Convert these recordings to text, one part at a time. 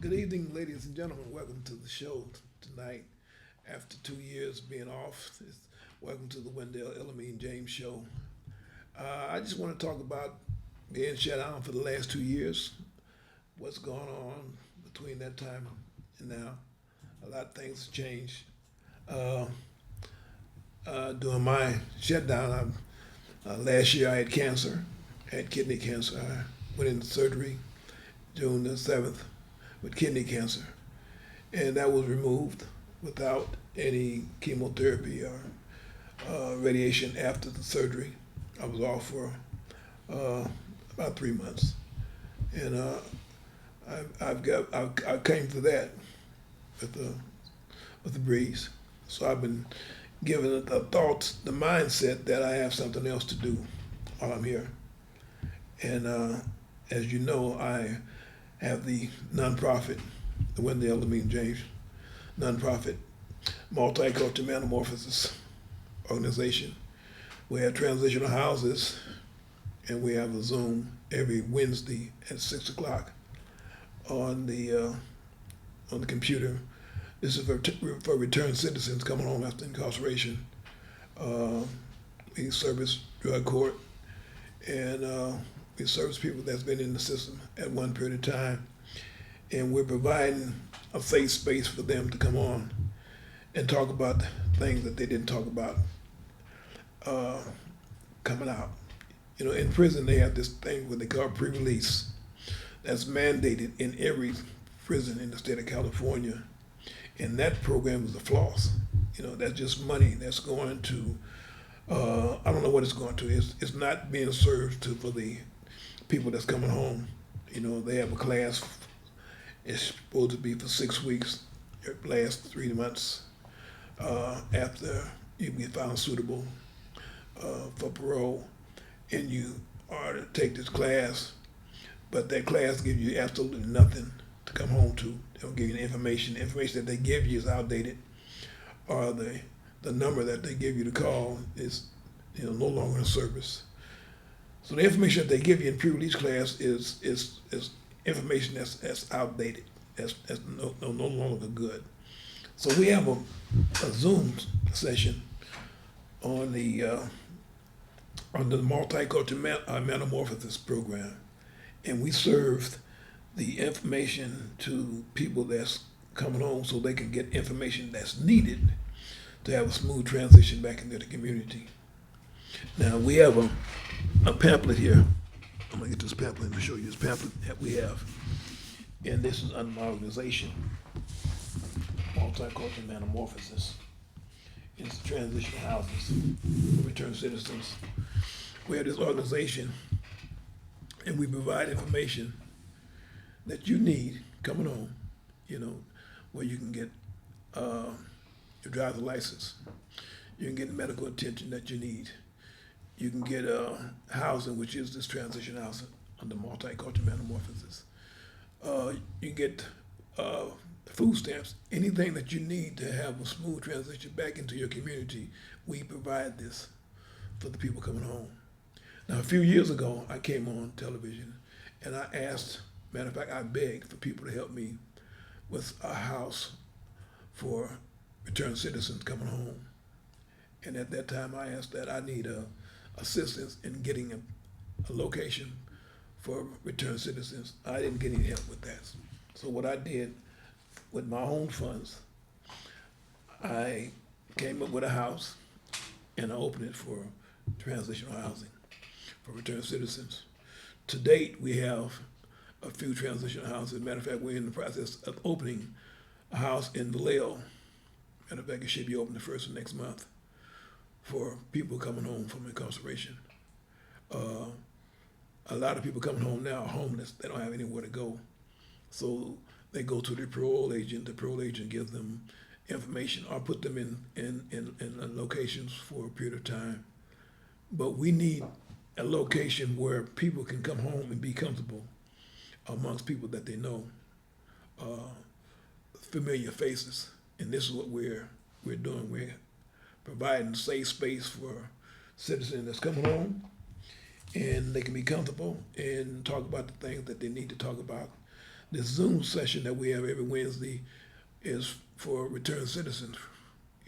Good evening, ladies and gentlemen. Welcome to the show tonight. After 2 years being off, welcome to the Wendell, Amin James show. I just want to talk about being shut down for the last 2 years. What's going on between that time and now? A lot of things have changed. Uh, During my shutdown, last year I had cancer. I had kidney cancer. I went into surgery June the 7th with kidney cancer, and that was removed without any chemotherapy or radiation after the surgery. I was off for uh, about 3 months, and I came through that with the breeze. So I've been given the thoughts, the mindset that I have something else to do while I'm here. And as you know, I have the nonprofit, the Wendell Amin James nonprofit multicultural metamorphosis organization. We have transitional houses, and we have a Zoom every Wednesday at 6 o'clock on the computer. This is for returned citizens coming home after incarceration. Uh, we service drug court, and we service people that's been in the system at one period of time, and we're providing a safe space for them to come on and talk about things that they didn't talk about uh, coming out. You know, in prison they have this thing what they call pre-release that's mandated in every prison in the state of California, and that program is a floss. You know, that's just money that's going to I don't know what it's going to. It's not being served to for the people that's coming home. You know, they have a class. It's supposed to be for 6 weeks. It lasts 3 months after you get found suitable for parole, and you are to take this class. But that class gives you absolutely nothing to come home to. They don't give you the information. The information that they give you is outdated, or the number that they give you to call is no longer in service. So the information that they give you in pre-release class is information that's outdated. That's no longer good. So we have a Zoom session on the multicultural metamorphosis program, and we served the information to people that's coming home so they can get information that's needed to have a smooth transition back into the community. Now we have a pamphlet here. I'm gonna get this pamphlet and show you this pamphlet that we have. And this is under my organization, Multicultural Metamorphosis. It's transitional houses for returned citizens. We have this organization, and we provide information that you need coming home, where you can get your driver's license. You can get the medical attention that you need. You can get housing, which is this transition housing under multicultural metamorphosis. You can get food stamps, anything that you need to have a smooth transition back into your community. We provide this for the people coming home. Now, a few years ago, I came on television and I asked, matter of fact, I begged for people to help me with a house for returned citizens coming home. And at that time, I asked that I need assistance in getting a location for returned citizens. I didn't get any help with that. So what I did with my own funds, I came up with a house and I opened it for transitional housing for returned citizens. To date, we have a few transitional houses. Matter of fact, we're in the process of opening a house in Vallejo. Matter of fact, it should be open the first of next month for people coming home from incarceration. Uh, a lot of people coming home now are homeless. They don't have anywhere to go. So they go to their parole agent. The parole agent gives them information or put them in locations for a period of time. But we need a location where people can come home and be comfortable amongst people that they know, familiar faces. And this is what we're doing. We're providing safe space for citizens that's coming home, and they can be comfortable and talk about the things that they need to talk about This Zoom session that we have every Wednesday is for returned citizens,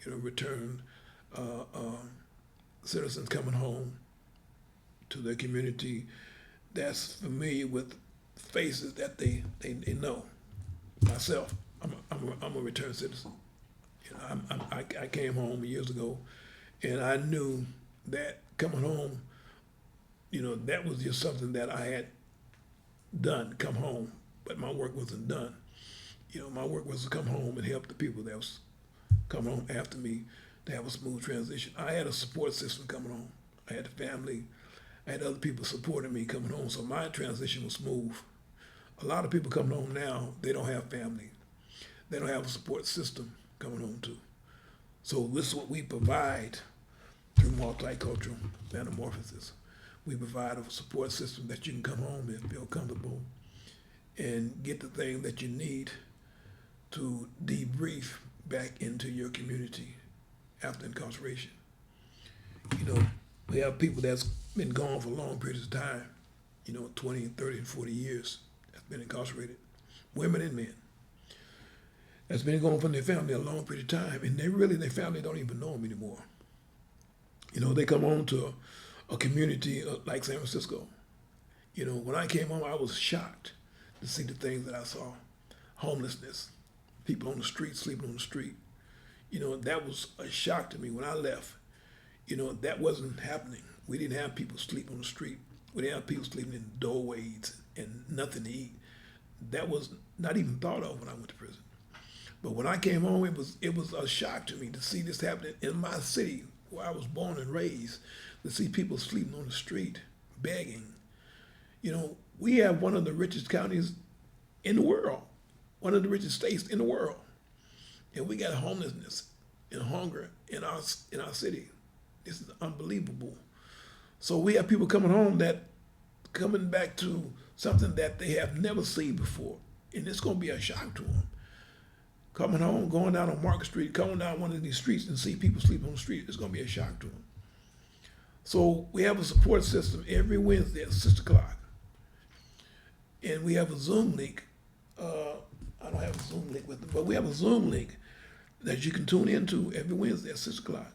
returned uh, uh, citizens coming home to their community that's familiar with faces that they know. Myself, I'm a returned citizen. I came home years ago, and I knew that coming home, that was just something that I had done, come home, but my work wasn't done. My work was to come home and help the people that was come home after me to have a smooth transition. I had a support system coming home. I had a family. I had other people supporting me coming home, so my transition was smooth. A lot of people coming home now, they don't have family. They don't have a support system coming home too. So this is what we provide through multicultural metamorphosis. We provide a support system that you can come home and feel comfortable and get the thing that you need to debrief back into your community after incarceration. We have people that's been gone for long periods of time, 20, 30, and 40 years that's been incarcerated, women and men. That's been gone from their family a long period of time, and their family don't even know them anymore. They come home to a community like San Francisco. When I came home, I was shocked to see the things that I saw. Homelessness, people on the street, sleeping on the street. That was a shock to me when I left. That wasn't happening. We didn't have people sleep on the street. We didn't have people sleeping in doorways and nothing to eat. That was not even thought of when I went to prison. But when I came home, it was a shock to me to see this happening in my city where I was born and raised, to see people sleeping on the street, begging. We have one of the richest counties in the world, one of the richest states in the world, and we got homelessness and hunger in our city. This is unbelievable. So we have people coming home that coming back to something that they have never seen before, and it's going to be a shock to them. Coming home, going down on Market Street, coming down one of these streets and see people sleep on the street, it's going to be a shock to them. So we have a support system every Wednesday at 6 o'clock. And we have a Zoom link. I don't have a Zoom link with them, but we have a Zoom link that you can tune into every Wednesday at 6 o'clock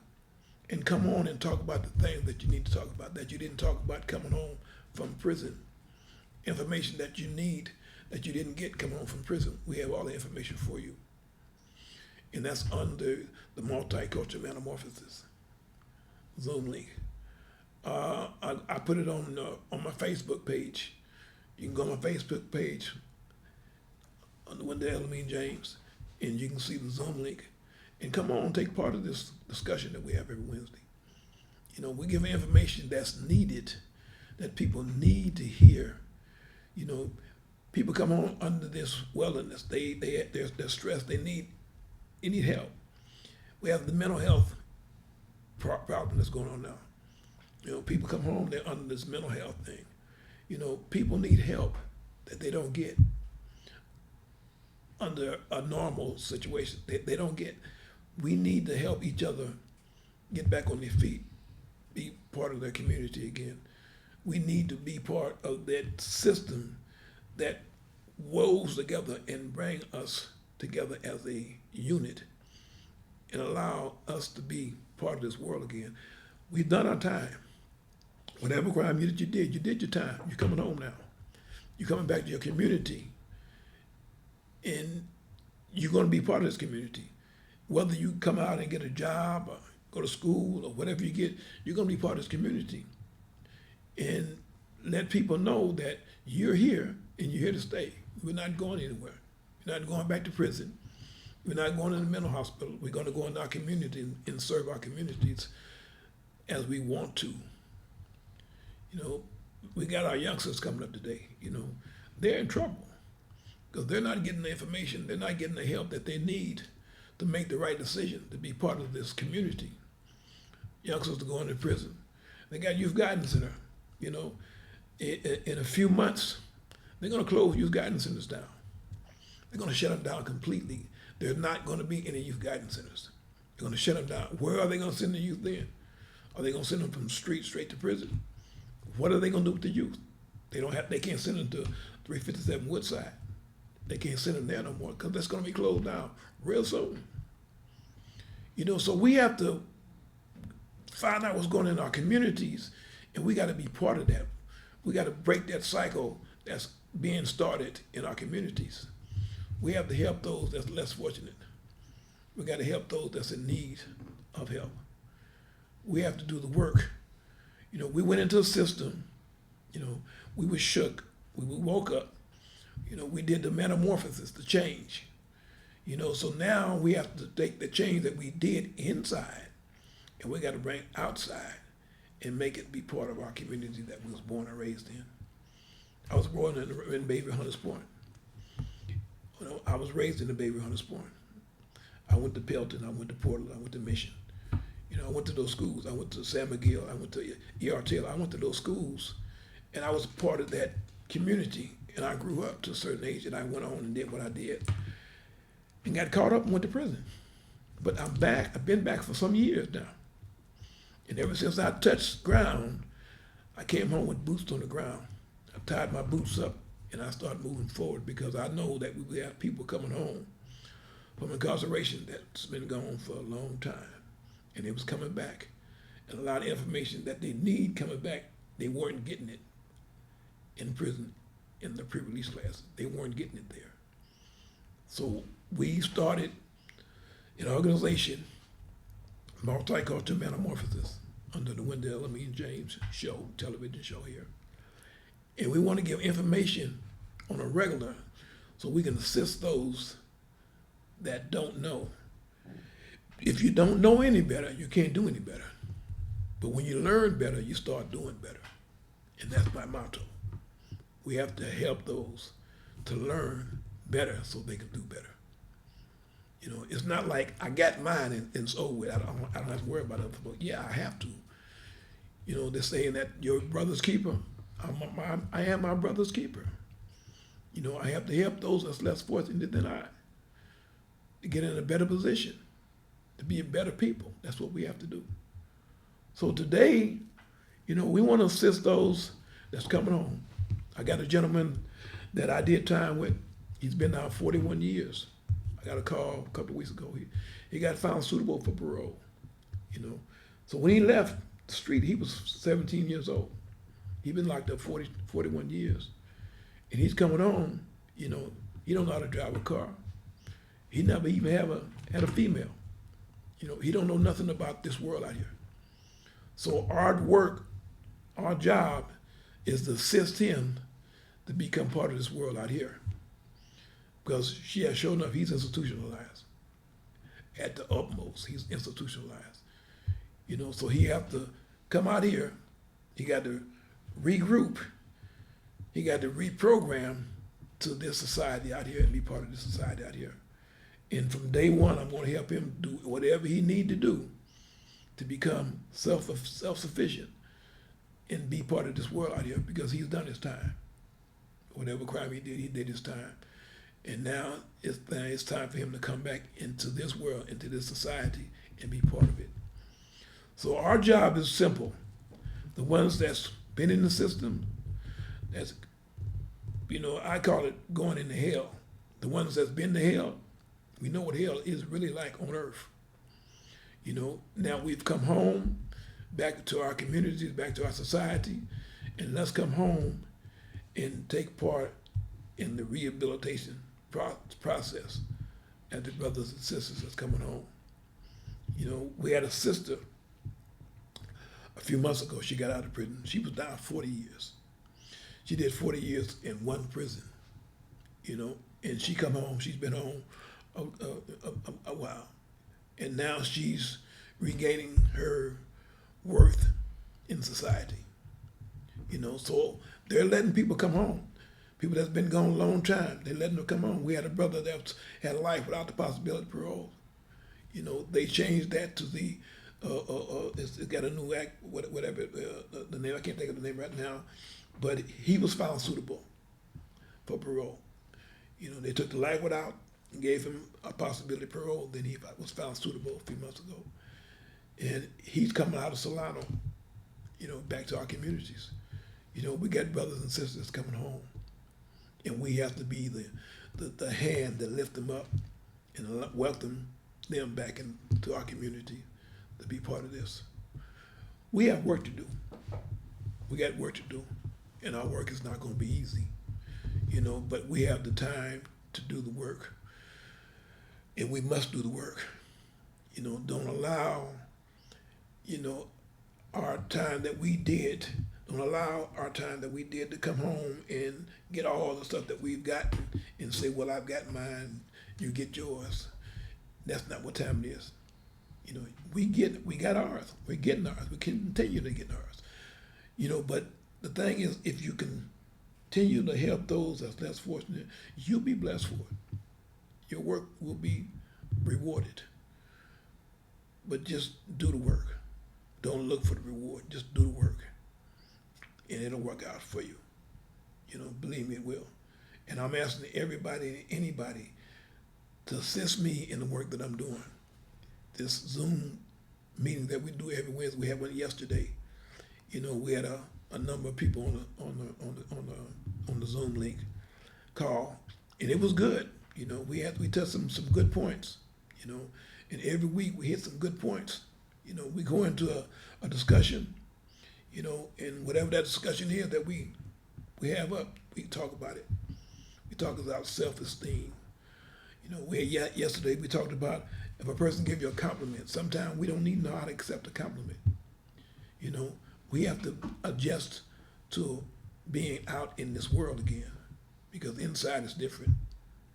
and come on and talk about the things that you need to talk about, that you didn't talk about coming home from prison. Information that you need that you didn't get coming home from prison. We have all the information for you. And that's under the multicultural metamorphosis Zoom link. I put it on my Facebook page. You can go on my Facebook page under Wendell, Amin James, and you can see the Zoom link. And come on, take part of this discussion that we have every Wednesday. We give information that's needed, that people need to hear. People come on under this wilderness. They're stressed. They need help. We have the mental health problem that's going on now. People come home, they're under this mental health thing. People need help that they don't get under a normal situation. They don't get. We need to help each other get back on their feet, be part of their community again. We need to be part of that system that woves together and bring us together as a unit and allow us to be part of this world again. We've done our time. Whatever crime you did your time. You're coming home now. You're coming back to your community, and you're going to be part of this community. Whether you come out and get a job or go to school or whatever you get, you're going to be part of this community. And let people know that you're here and you're here to stay. We're not going anywhere. We're not going back to prison. We're not going to the mental hospital. We're going to go in our community and serve our communities as we want to. We got our youngsters coming up today. They're in trouble because they're not getting the information. They're not getting the help that they need to make the right decision to be part of this community. Youngsters are going to prison. They got youth guidance center. In a few months, they're going to close youth guidance centers down. They're going to shut them down completely. There's not going to be any youth guidance centers. They're going to shut them down. Where are they going to send the youth then? Are they going to send them from the street straight to prison? What are they going to do with the youth? They can't send them to 357 Woodside. They can't send them there no more because that's going to be closed down real soon. So we have to find out what's going on in our communities, and we got to be part of that. We got to break that cycle that's being started in our communities. We have to help those that's less fortunate. We got to help those that's in need of help. We have to do the work. We went into a system. We were shook. We woke up. We did the metamorphosis, the change. So now we have to take the change that we did inside, and we got to bring it outside and make it be part of our community that we was born and raised in. I was born in Baby Hunters Point. I was raised in the Baby Hunters Point. I went to Pelton, I went to Portland, I went to Mission. I went to those schools. I went to San Miguel, I went to E.R. Taylor. I went to those schools, and I was part of that community, and I grew up to a certain age, and I went on and did what I did and got caught up and went to prison. But I'm back. I've been back for some years now. And ever since I touched ground, I came home with boots on the ground. I tied my boots up, and I started moving forward because I know that we have people coming home from incarceration that's been gone for a long time. And it was coming back. And a lot of information that they need coming back, they weren't getting it in prison in the pre-release class. They weren't getting it there. So we started an organization, Multicultural Metamorphosis, under the Wendell, Amin James show, television show here. And we want to give information on a regular so we can assist those that don't know. If you don't know any better, you can't do any better. But when you learn better, you start doing better. And that's my motto. We have to help those to learn better so they can do better. It's not like I got mine and it's over with. I don't have to worry about it. But yeah, I have to. They're saying that your brother's keeper. I am my brother's keeper. I have to help those that's less fortunate than I to get in a better position, to be better people. That's what we have to do. So today, we want to assist those that's coming home. I got a gentleman that I did time with. He's been out 41 years. I got a call a couple of weeks ago. He got found suitable for parole. So when he left the street, he was 17 years old. He's been locked up 41 years. And he's coming home, he don't know how to drive a car. He never even had a female. He don't know nothing about this world out here. So our work, our job is to assist him to become part of this world out here. Because sure enough, he's institutionalized. At the utmost, he's institutionalized. So he have to come out here. He got to regroup. He got to reprogram to this society out here and be part of this society out here. And from day one, I'm going to help him do whatever he need to do to become self-sufficient and be part of this world out here because he's done his time. Whatever crime he did his time. And now it's time for him to come back into this world, into this society, and be part of it. So our job is simple. The ones that's been in the system, that's, I call it going into hell. The ones that's been to hell, we know what hell is really like on earth. Now we've come home, back to our communities, back to our society, and let's come home and take part in the rehabilitation process and the brothers and sisters that's coming home. We had a sister a few months ago. She got out of prison. She was down 40 years. She did 40 years in one prison, and she come home. She's been home a while, and now she's regaining her worth in society. So they're letting people come home. People that's been gone a long time, they're letting them come home. We had a brother that had a life without the possibility of parole. They changed that to the, it's got a new act, whatever, the name, I can't think of the name right now, but he was found suitable for parole. They took the life without and gave him a possibility of parole, then he was found suitable a few months ago. And he's coming out of Solano, back to our communities. We got brothers and sisters coming home. And we have to be the hand that lift them up and welcome them back into our community to be part of this. We have work to do. We got work to do, and our work is not going to be easy, but we have the time to do the work, and we must do the work. Don't allow, our time that we did, don't allow our time that we did to come home and get all the stuff that we've gotten and say, well, I've got mine, you get yours. That's not what time it is. We got ours. We're getting ours. We continue to get ours. But the thing is, if you continue to help those that's less fortunate, you'll be blessed for it. Your work will be rewarded. But just do the work. Don't look for the reward. Just do the work. And it'll work out for you. Believe me, it will. And I'm asking everybody, anybody, to assist me in the work that I'm doing. This Zoom meeting that we do every Wednesday, we had one yesterday. We had a number of people on the Zoom link call, and it was good. We touched some good points. And every week we hit some good points. We go into a discussion. And whatever that discussion is that we have up, we talk about it. We talk about self-esteem. Yesterday we talked about if a person gives you a compliment, sometimes we don't even know how to accept a compliment. We have to adjust to being out in this world again, because inside is different.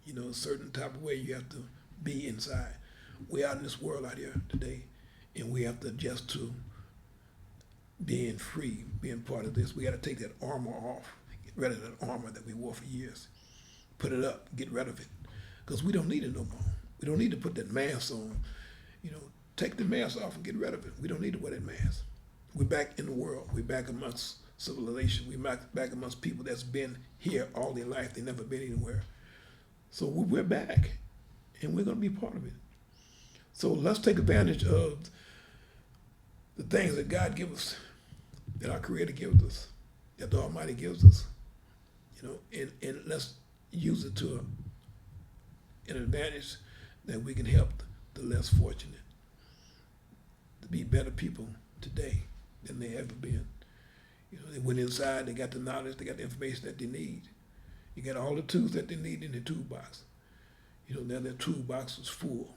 A certain type of way you have to be inside. We're out in this world out here today, and we have to adjust to being free, being part of this. We got to take that armor off, get rid of that armor that we wore for years, put it up, get rid of it, because we don't need it no more. We don't need to put that mask on. Take the mask off and get rid of it. We don't need to wear that mask. We're back in the world. We're back amongst civilization. We're back amongst people that's been here all their life. They've never been anywhere. So we're back, and we're going to be part of it. So let's take advantage of the things that God gives us, that our Creator gives us, that the Almighty gives us, and let's use it to an advantage that we can help the less fortunate to be better people today than they ever been. They went inside, they got the knowledge, they got the information that they need. You got all the tools that they need in the toolbox. Now their toolbox is full.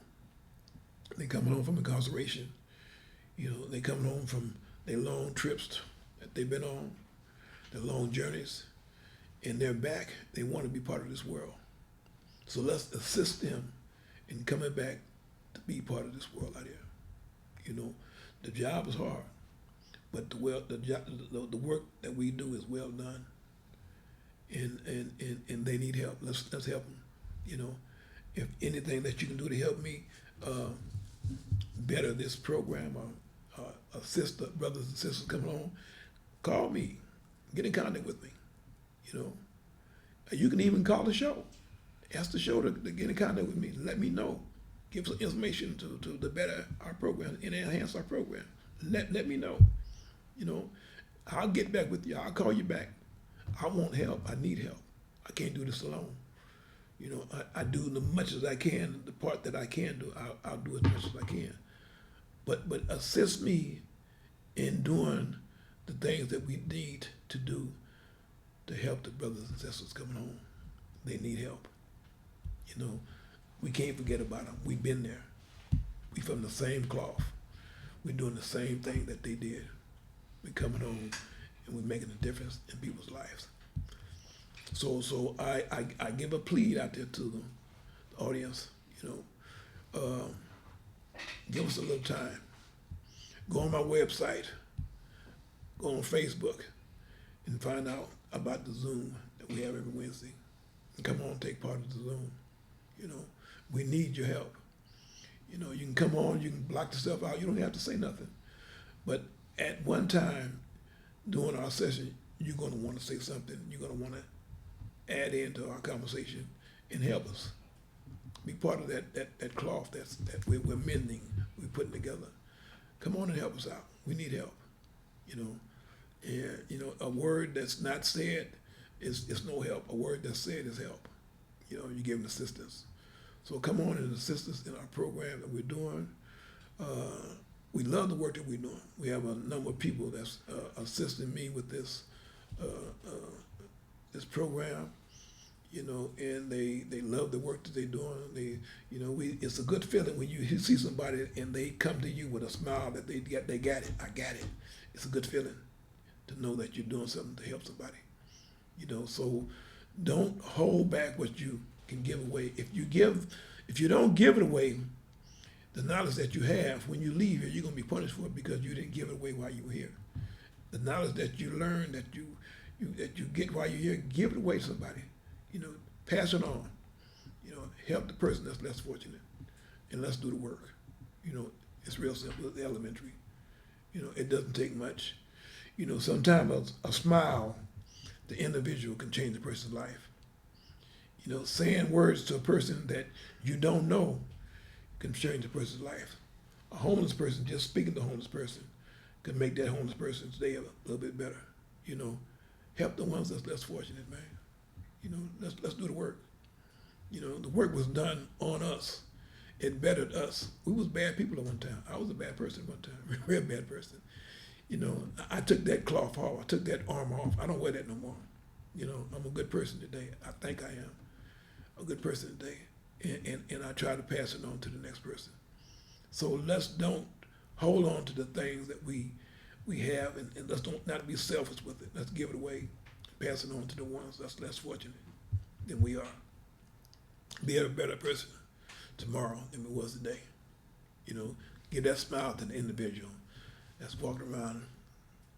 They coming home from incarceration. They coming home from their long trips that they've been on, their long journeys, and they're back. They want to be part of this world. So let's assist them in coming back to be part of this world out here. The job is hard, but the work that we do is well done, and they need help. Let's help them. If anything that you can do to help me better this program, or assist the brothers and sisters coming on, call me, get in contact with me. You can even call the show. Ask the show to get in contact with me. Let me know. Give some information to better our program and enhance our program. Let me know. I'll get back with you. I'll call you back. I want help. I need help. I can't do this alone. I do as much as I can. The part that I can do, I'll do as much as I can. But assist me in doing the things that we need to do to help the brothers and sisters coming home. They need help. We can't forget about them. We've been there. We from the same cloth. We're doing the same thing that they did. We're coming home and we're making a difference in people's lives. So I give a plea out there to the audience. Give us a little time. Go on my website. Go on Facebook and find out about the Zoom that we have every Wednesday. And come on, take part of the Zoom. We need your help. You can come on, you can block yourself out. You don't have to say nothing. But at one time during our session, you're going to want to say something. You're going to want to add into our conversation and help us. Be part of that cloth that we're mending, we're putting together. Come on and help us out. We need help. And a word that's not said is no help. A word that's said is help. You give them assistance. So come on and assist us in our program that we're doing. We love the work that we're doing. We have a number of people that's assisting me with uh, uh, this program, and they love the work that they're doing. It's a good feeling when you see somebody and they come to you with a smile that they got it. I got it. It's a good feeling to know that you're doing something to help somebody. So don't hold back what you can give away. If you don't give it away, the knowledge that you have when you leave here, you're gonna be punished for it because you didn't give it away while you were here. The knowledge that you learn, that you get while you're here, give it away to somebody. Pass it on. Help the person that's less fortunate, and let's do the work. It's real simple. It's elementary. It doesn't take much. Sometimes a smile, the individual can change a person's life. Saying words to a person that you don't know can change a person's life. A homeless person, just speaking to a homeless person, can make that homeless person's day a little bit better. Help the ones that's less fortunate, man. Let's do the work. The work was done on us. It bettered us. We was bad people at one time. I was a bad person at one time, real bad person. I took that cloth off. I took that armor off. I don't wear that no more. I'm a good person today. I think I am a good person today, and I try to pass it on to the next person. So let's don't hold on to the things that we have, and let's don't not be selfish with it. Let's give it away, pass it on to the ones that's less fortunate than we are. Be a better person tomorrow than we was today. Give that smile to the individual that's walking around,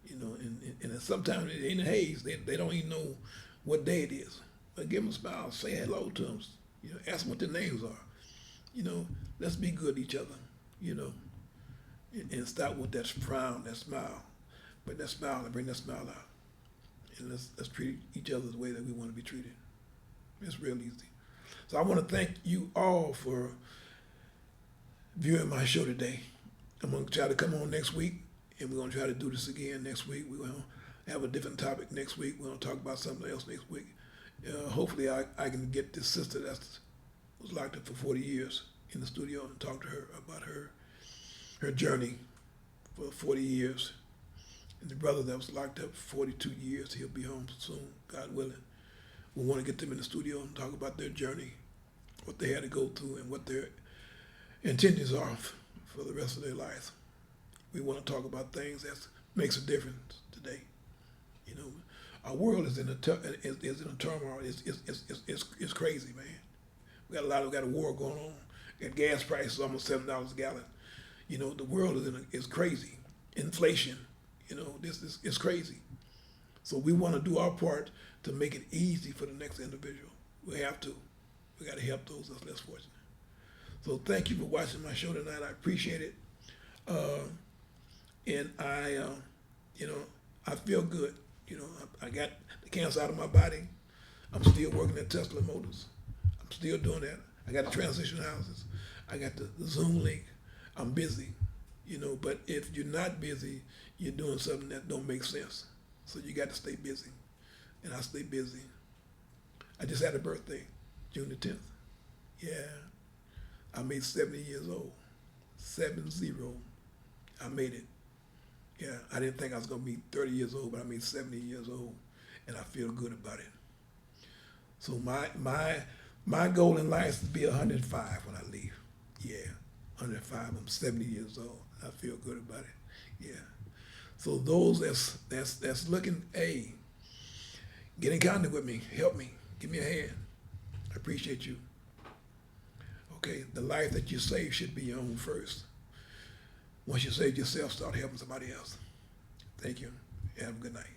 and sometimes in the haze, they don't even know what day it is. But give them a smile, say hello to them, ask them what their names are. Let's be good to each other, and stop with that frown, that smile. Bring that smile and bring that smile out. And let's treat each other the way that we want to be treated. It's real easy. So I want to thank you all for viewing my show today. I'm going to try to come on next week, and we're going to try to do this again next week. We're going to have a different topic next week. We're going to talk about something else next week. Hopefully I can get this sister that was locked up for 40 years in the studio and talk to her about her journey for 40 years. And the brother that was locked up for 42 years, he'll be home soon, God willing. We want to get them in the studio and talk about their journey, what they had to go through, and what their intentions are for the rest of their lives. We want to talk about things that makes a difference today. Our world is in a turmoil. It's crazy, man. We got a war going on. Got gas prices almost $7 a gallon. The world is crazy. Inflation. This is crazy. So we want to do our part to make it easy for the next individual. We have to. We got to help those that's less fortunate. So thank you for watching my show tonight. I appreciate it. And I feel good. I got the cancer out of my body. I'm still working at Tesla Motors. I'm still doing that. I got the transition houses. I got the Zoom link. I'm busy. But if you're not busy, you're doing something that don't make sense. So you got to stay busy. And I stay busy. I just had a birthday, June the 10th. Yeah. I made 70 years old. 70. I made it. Yeah, I didn't think I was going to be 30 years old, but I made 70 years old, and I feel good about it. So my goal in life is to be 105 when I leave. Yeah, 105. I'm 70 years old. I feel good about it. Yeah. So those that's looking, hey, get in contact with me. Help me. Give me a hand. I appreciate you. Okay, the life that you save should be your own first. Once you save yourself, start helping somebody else. Thank you. Have a good night.